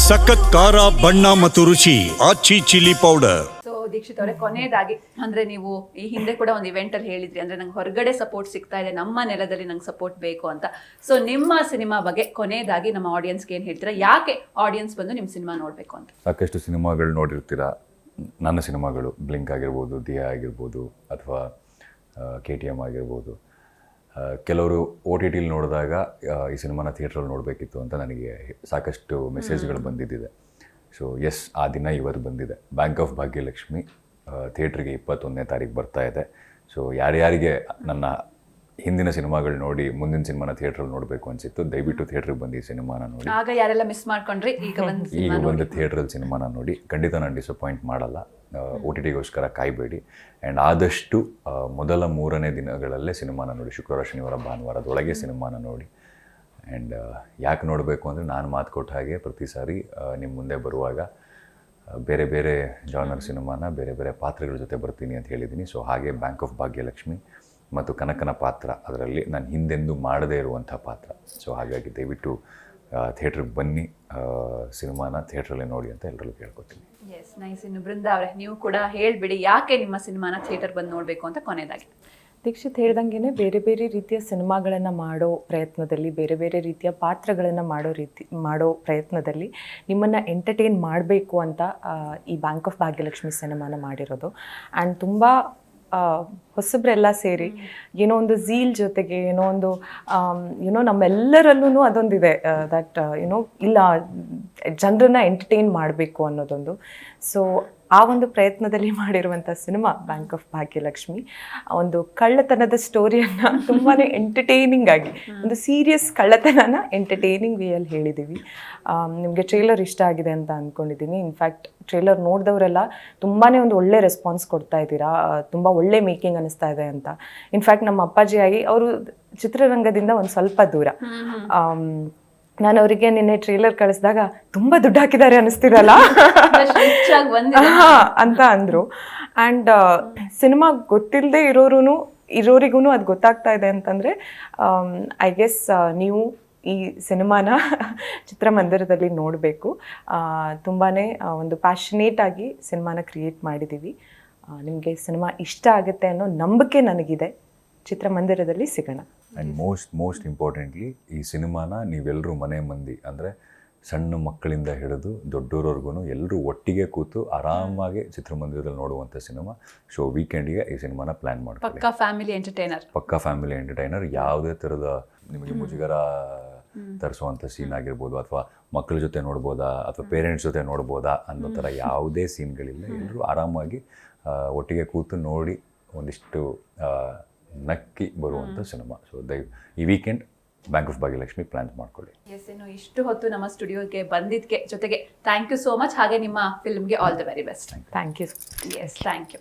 ಸಖತ್ ಖಾರ ಬಣ್ಣ ಮತ್ತು ರುಚಿ ಆಚಿ ಚಿಲ್ಲಿ ಪೌಡರ್. ಸೊ ದೀಕ್ಷಿತ್ ಅವರೇ, ಕೊನೆಯದಾಗಿ ಅಂದ್ರೆ ನೀವು ಈ ಹಿಂದೆ ಕೂಡ ಒಂದು ಇವೆಂಟ್ ಅಲ್ಲಿ ಹೇಳಿದ್ರಿ, ಅಂದ್ರೆ ನಂಗೆ ಹೊರಗಡೆ ಸಪೋರ್ಟ್ ಸಿಗ್ತಾ ಇದೆ, ನಮ್ಮ ನೆಲದಲ್ಲಿ ನಂಗೆ ಸಪೋರ್ಟ್ ಬೇಕು ಅಂತ. ಸೊ ನಿಮ್ಮ ಸಿನಿಮಾ ಬಗ್ಗೆ ಕೊನೆಯದಾಗಿ ನಮ್ಮ ಆಡಿಯನ್ಸ್ಗೆ ಏನು ಹೇಳ್ತೀರಾ? ಯಾಕೆ ಆಡಿಯನ್ಸ್ ಬಂದು ನಿಮ್ಮ ಸಿನಿಮಾ ನೋಡಬೇಕು ಅಂತ? ಸಾಕಷ್ಟು ಸಿನಿಮಾಗಳು ನೋಡಿರ್ತೀರ. ನನ್ನ ಸಿನಿಮಾಗಳು ಬ್ಲಿಂಕ್ ಆಗಿರ್ಬೋದು, ದಿಯಾ ಆಗಿರ್ಬೋದು, ಅಥವಾ KTM ಆಗಿರ್ಬೋದು. ಕೆಲವರು OTT ನೋಡಿದಾಗ ಈ ಸಿನಿಮಾನ ಥಿಯೇಟ್ರಲ್ಲಿ ನೋಡಬೇಕಿತ್ತು ಅಂತ ನನಗೆ ಸಾಕಷ್ಟು ಮೆಸೇಜ್ಗಳು ಬಂದಿದ್ದಿದೆ. ಸೊ ಎಸ್, ಆ ದಿನ ಇವತ್ತು ಬಂದಿದೆ. ಬ್ಯಾಂಕ್ ಆಫ್ ಭಾಗ್ಯಲಕ್ಷ್ಮಿ ಥಿಯೇಟ್ರಿಗೆ 21ನೇ ತಾರೀಕು ಬರ್ತಾ ಇದೆ. ಸೊ ಯಾರ್ಯಾರಿಗೆ ನನ್ನ ಹಿಂದಿನ ಸಿನಿಮಾಗಳು ನೋಡಿ ಮುಂದಿನ ಸಿನಿಮಾನ ಥಿಯೇಟ್ರಲ್ಲಿ ನೋಡಬೇಕು ಅನಿಸಿತ್ತು, ದಯವಿಟ್ಟು ಥಿಯೇಟ್ರಿಗೆ ಬಂದು ಈ ಸಿನಿಮಾನ ನೋಡಿ. ಆಗ ಯಾರೆಲ್ಲ ಮಿಸ್ ಮಾಡ್ಕೊಂಡ್ರಿ, ಈಗ ಒಂದು ಥಿಯೇಟ್ರಲ್ಲಿ ಸಿನಿಮಾನ ನೋಡಿ. ಖಂಡಿತ ನಾನು ಡಿಸಪಾಯಿಂಟ್ ಮಾಡಲ್ಲ. OTTಗೋಸ್ಕರ ಕಾಯಬೇಡಿ. ಆ್ಯಂಡ್ ಆದಷ್ಟು ಮೊದಲ 3ನೇ ದಿನಗಳಲ್ಲೇ ಸಿನಿಮಾನ ನೋಡಿ. ಶುಕ್ರವಾರ, ಶನಿವಾರ, ಭಾನುವಾರದೊಳಗೆ ಸಿನಿಮಾನ ನೋಡಿ. ಆ್ಯಂಡ್ ಯಾಕೆ ನೋಡಬೇಕು ಅಂದರೆ, ನಾನು ಮಾತು ಕೊಟ್ಟ ಹಾಗೆ ಪ್ರತಿ ಸಾರಿ ನಿಮ್ಮ ಮುಂದೆ ಬರುವಾಗ ಬೇರೆ ಬೇರೆ ಜಾನರ್ ಸಿನಿಮಾನ ಬೇರೆ ಬೇರೆ ಪಾತ್ರಗಳ ಜೊತೆ ಬರ್ತೀನಿ ಅಂತ ಹೇಳಿದ್ದೀನಿ. ಸೊ ಹಾಗೆ ಬ್ಯಾಂಕ್ ಆಫ್ ಭಾಗ್ಯಲಕ್ಷ್ಮಿ ಮತ್ತು ಕನಕನ ಪಾತ್ರ, ಅದರಲ್ಲಿ ನಾನು ಹಿಂದೆಂದೂ ಮಾಡದೇ ಇರುವಂಥ ಪಾತ್ರ. ಸೊ ಹಾಗಾಗಿ ದಯವಿಟ್ಟು ಥಿಯೇಟ್ರಿಗೆ ಬನ್ನಿ, ಸಿನಿಮಾನ ಥಿಯೇಟ್ರಲ್ಲೇ ನೋಡಿ ಅಂತ ಎಲ್ಲರಲ್ಲೂ ಕೇಳ್ಕೊತೀನಿ. Yes, nice. ಇನ್ನು ಬೃಂದಾ ಅವರೇ, ನೀವು ಕೂಡ ಹೇಳ್ಬಿಡಿ ಯಾಕೆ ನಿಮ್ಮ ಸಿನಿಮಾನ ಥಿಯೇಟರ್ ಬಂದು ನೋಡಬೇಕು ಅಂತ ಕೊನೆಯದಾಗಿ. ದೀಕ್ಷಿತ್ ಹೇಳ್ದಂಗೆ ಬೇರೆ ಬೇರೆ ರೀತಿಯ ಸಿನಿಮಾಗಳನ್ನು ಮಾಡೋ ಪ್ರಯತ್ನದಲ್ಲಿ, ಬೇರೆ ಬೇರೆ ರೀತಿಯ ಪಾತ್ರಗಳನ್ನು ಮಾಡೋ ಪ್ರಯತ್ನದಲ್ಲಿ ನಿಮ್ಮನ್ನು ಎಂಟರ್ಟೈನ್ ಮಾಡಬೇಕು ಅಂತ ಈ ಬ್ಯಾಂಕ್ ಆಫ್ ಭಾಗ್ಯಲಕ್ಷ್ಮಿ ಸಿನಿಮಾನ ಮಾಡಿರೋದು. ಆ್ಯಂಡ್ ತುಂಬ ಹೊಸಬ್ರೆಲ್ಲ ಸೇರಿ ಏನೋ ಒಂದು ಝೀಲ್ ಜೊತೆಗೆ ಏನೋ ನಮ್ಮೆಲ್ಲರಲ್ಲೂ ಅದೊಂದಿದೆ, ದಟ್ ಇಲ್ಲ, ಜನರನ್ನ ಎಂಟರ್ಟೈನ್ ಮಾಡಬೇಕು ಅನ್ನೋದೊಂದು. ಸೊ ಆ ಒಂದು ಪ್ರಯತ್ನದಲ್ಲಿ ಮಾಡಿರುವಂಥ ಸಿನಿಮಾ ಬ್ಯಾಂಕ್ ಆಫ್ ಭಾಗ್ಯಲಕ್ಷ್ಮಿ. ಒಂದು ಕಳ್ಳತನದ ಸ್ಟೋರಿಯನ್ನು ತುಂಬಾ ಎಂಟರ್ಟೈನಿಂಗ್ ಆಗಿ, ಒಂದು ಸೀರಿಯಸ್ ಕಳ್ಳತನನ ಎಂಟರ್ಟೈನಿಂಗ್ ವೇಯಲ್ಲಿ ಹೇಳಿದ್ದೀವಿ. ನಿಮಗೆ ಟ್ರೇಲರ್ ಇಷ್ಟ ಆಗಿದೆ ಅಂತ ಅಂದ್ಕೊಂಡಿದ್ದೀನಿ. ಇನ್ಫ್ಯಾಕ್ಟ್ ಟ್ರೇಲರ್ ನೋಡಿದವರೆಲ್ಲ ತುಂಬಾ ಒಂದು ಒಳ್ಳೆ ರೆಸ್ಪಾನ್ಸ್ ಕೊಡ್ತಾ ಇದ್ದೀರಾ, ತುಂಬ ಒಳ್ಳೆ ಮೇಕಿಂಗ್ ಅನ್ನಿಸ್ತಾ ಇದೆ ಅಂತ. ಇನ್ಫ್ಯಾಕ್ಟ್ ನಮ್ಮ ಅಪ್ಪಾಜಿಯಾಗಿ ಅವರು ಚಿತ್ರರಂಗದಿಂದ ಒಂದು ಸ್ವಲ್ಪ ದೂರ. ನಾನು ಅವರಿಗೆ ನಿನ್ನೆ ಟ್ರೇಲರ್ ಕಳಿಸಿದಾಗ ತುಂಬ ದುಡ್ಡು ಹಾಕಿದ್ದಾರೆ ಅನ್ನಿಸ್ತಿರಲ್ಲ ಅಂತ ಅಂದರು. ಆ್ಯಂಡ್ ಸಿನಿಮಾ ಗೊತ್ತಿಲ್ಲದೆ ಇರೋರಿಗೂ ಅದು ಗೊತ್ತಾಗ್ತಾ ಇದೆ ಅಂತಂದರೆ, ಐ ಗೆಸ್ ನೀವು ಈ ಸಿನಿಮಾನ ಚಿತ್ರಮಂದಿರದಲ್ಲಿ ನೋಡಬೇಕು. ತುಂಬಾ ಒಂದು ಪ್ಯಾಷನೇಟಾಗಿ ಸಿನಿಮಾನ ಕ್ರಿಯೇಟ್ ಮಾಡಿದ್ದೀವಿ. ನಿಮಗೆ ಸಿನಿಮಾ ಇಷ್ಟ ಆಗುತ್ತೆ ಅನ್ನೋ ನಂಬಿಕೆ ನನಗಿದೆ. ಚಿತ್ರಮಂದಿರದಲ್ಲಿ ಸಿಗೋಣ. ಆ್ಯಂಡ್ ಮೋಸ್ಟ್ ಇಂಪಾರ್ಟೆಂಟ್ಲಿ, ಈ ಸಿನಿಮಾನ ನೀವೆಲ್ಲರೂ ಮನೆ ಮಂದಿ, ಅಂದರೆ ಸಣ್ಣ ಮಕ್ಕಳಿಂದ ಹಿಡಿದು ದೊಡ್ಡೋರವರೆಗೂ ಎಲ್ಲರೂ ಒಟ್ಟಿಗೆ ಕೂತು ಆರಾಮಾಗಿ ಚಿತ್ರಮಂದಿರದಲ್ಲಿ ನೋಡುವಂಥ ಸಿನಿಮಾ. ಸೊ ವೀಕೆಂಡಿಗೆ ಈ ಸಿನಿಮಾನ ಪ್ಲ್ಯಾನ್ ಮಾಡ್ಕೊಳ್ಳಿ. ಪಕ್ಕಾ ಫ್ಯಾಮಿಲಿ ಎಂಟರ್ಟೈನರ್. ಯಾವುದೇ ಥರದ ನಿಮಗೆ ಮುಜುಗರ ತರಿಸುವಂಥ ಸೀನ್ ಆಗಿರ್ಬೋದು, ಅಥವಾ ಮಕ್ಕಳ ಜೊತೆ ನೋಡ್ಬೋದಾ ಅಥವಾ ಪೇರೆಂಟ್ಸ್ ಜೊತೆ ನೋಡ್ಬೋದಾ ಅನ್ನೋ ಥರ ಯಾವುದೇ ಸೀನ್ಗಳಿಲ್ಲ. ಎಲ್ಲರೂ ಆರಾಮಾಗಿ ಒಟ್ಟಿಗೆ ಕೂತು ನೋಡಿ ಒಂದಿಷ್ಟು ನಕ್ಕಿ ಬರುವಂಥ ಸಿನಿಮಾ. ಸೊ ಈ weekend bank of Bhagyalakshmi plan ಮಾಡ್ಕೊಳ್ಳಿ. ಎಸ್, ಇನ್ನು ಇಷ್ಟು ಹೊತ್ತು ನಮ್ಮ ಸ್ಟುಡಿಯೋಗೆ ಬಂದಿದ್ದಕ್ಕೆ ಜೊತೆಗೆ ಥ್ಯಾಂಕ್ ಯು ಸೋ ಮಚ್. ಹಾಗೆ ನಿಮ್ಮ ಫಿಲ್ಮ್ಗೆ all the very best. Thank you. Yes, thank you.